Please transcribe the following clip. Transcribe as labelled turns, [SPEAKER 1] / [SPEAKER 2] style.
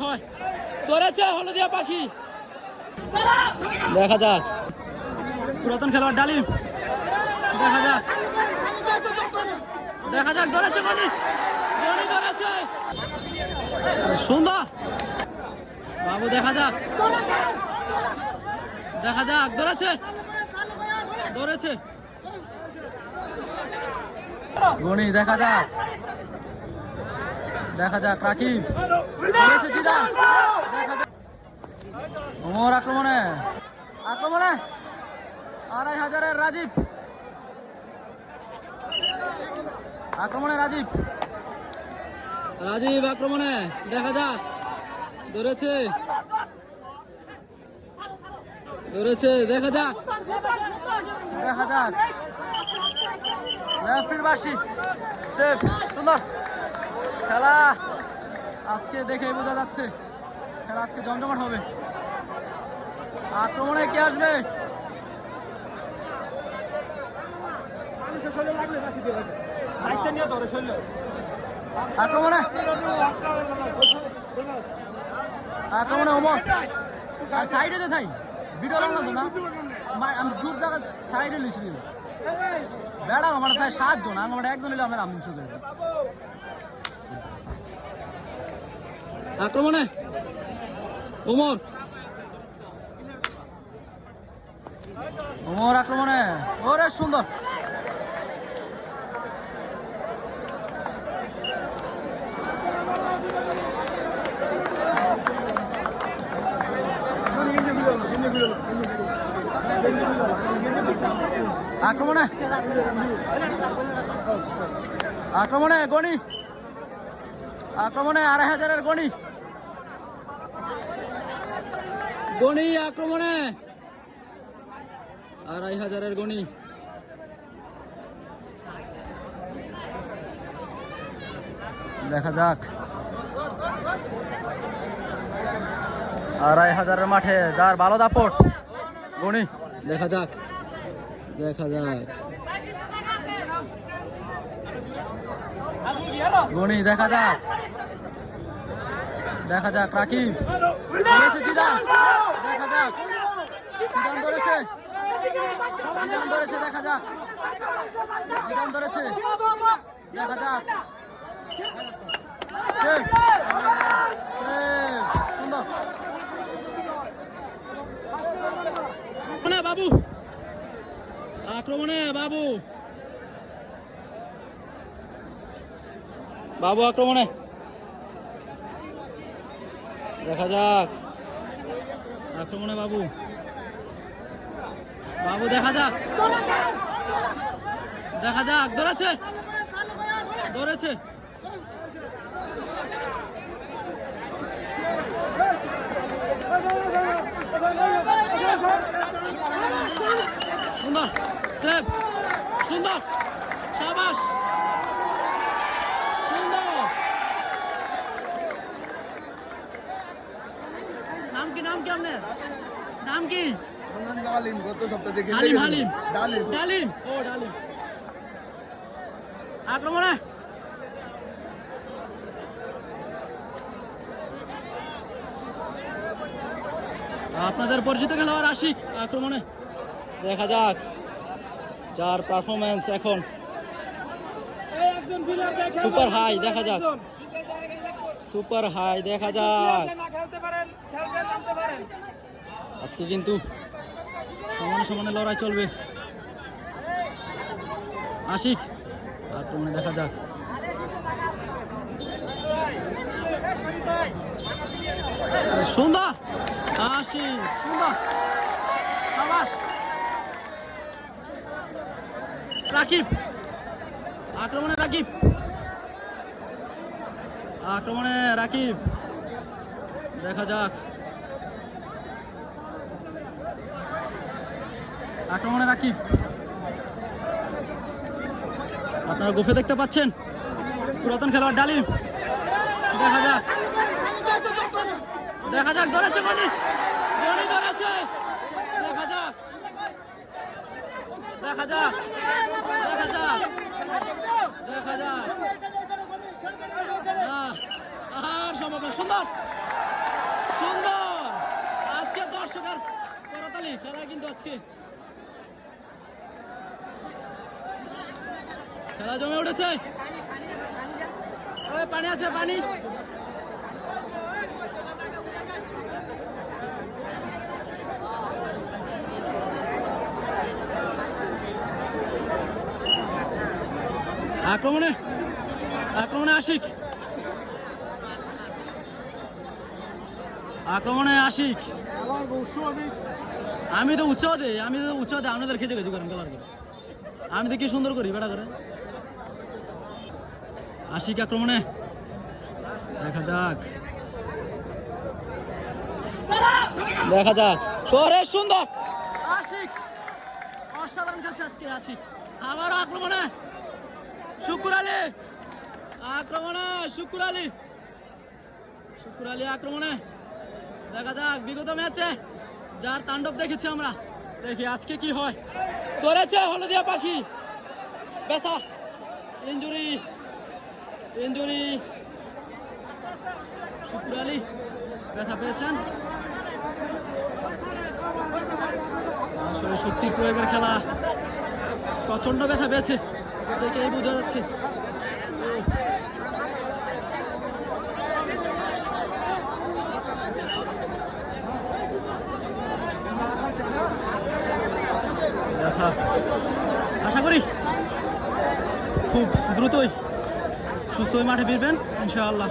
[SPEAKER 1] হয় ধরেছে হলদিয়া পাখি। দেখা যাক পুরাতন খেলোয়াড় ডালিম। দেখা যাক ধরেছে গনি ধরেছে সুন্দর বাবু। দেখা যাক ধরেছে গনি। দেখা যাক রাকিব ধরেছে জিদান। দেখা যাক ওমর আক্রমণে 2500-এর রাজীব। রাজীব আক্রমণে। দেখা যাক ধরেছে। দেখা যাক লেফটের বাসি সেভ। সুন্দর খেলা আজকে দেখে বোঝা যাচ্ছে খেলা আজকে জমজমাট হবে। আক্রমণে কে আসবে? আক্রমণে ওমর সাইডে দে থাই ভিডিও লাগানো তো না আমি দূর জায়গা সাইডে লিছি বেড়া আমার তাই 7 জন আমার একজন হইলে আমার আমি শুরু করে আক্রমণে ওমর আক্রমণে। ওরে সুন্দর আক্রমণে গনি। 2500-এর গনি আক্রমণে 2500-এর গনি। দেখা যাক 2500-এর মাঠে যার ভালো দাপট গনি। দেখা যাক গনি। দেখা যাক রাকিব ধরেছে জিদান। দেখা যাক জিদান ধরেছে। দেখা যাক জিদান ধরেছে। দেখা যাক সুন্দর বাবু আক্রমণে বাবু আক্রমণে। দেখা যাক আক্রমণে বাবু। দেখা যাক ধরেছে। সুন্দর সেভ। সুন্দর শাবাশ সুন্দর। নাম কি আপনার নাম কি?
[SPEAKER 2] ডালিম। গত সপ্তাহে
[SPEAKER 1] ডালিম আক্রমণে আপনাদের পরিচিত খেলোয়াড় আশিক আক্রমণে। দেখা যাক যার পারফরমেন্স এখন সুপার হাই। দেখা যাক আজকে কিন্তু সমানে লড়াই চলবে। আশিক আক্রমণে। দেখা যাক সুন্দর আশিক সুন্দর শাবাশ। রাকিব আক্রমণে রাকিব। দেখা যাক আক্রমণে রাকিব। আপনারা গোফে দেখতে পাচ্ছেন পুরাতন খেলোয়াড় ডালিম। দেখা যাক ধরেছে গনি ধরেছে। দেখা যাক আর সম্ভব সুন্দর হাততালি, খেলা কিন্তু আজকে খেলা জমে উঠেছে। ওই পানি আছে, পানি। আক্রমণে আক্রমণে আশিক, আক্রমণে আশিক। আমি তো উৎসাহ দিই, আপনাদের খেতে খেতে করেন খেলার করে। আমি তো কি সুন্দর করি বেটা করে। আশিক আক্রমণে, দেখা যাক দেখা যাক। শহরের সুন্দর আশিক, অসাধারণ খেলছে আজকে আশিক। আবার আক্রমণে শুকুর আলী, আক্রমণে শুকুর আলী, শুকুর আলী আক্রমণে। দেখা যাক বিগত ম্যাচে যার তাণ্ডব দেখেছি আমরা, দেখি আজকে কি হয়। করেছে হলদিয়া পাখি, ব্যথা, ইঞ্জুরি ইঞ্জুরি। শুকুর আলী ব্যথা পেয়েছেন। আসলে শক্তি প্রয়োগের খেলা, প্রচন্ড ব্যথা পেয়েছে, দেখেই বোঝা যাচ্ছে। আশা করি খুব দ্রুতই সুস্থ হয়ে মাঠে ফিরবেন ইনশাআল্লাহ।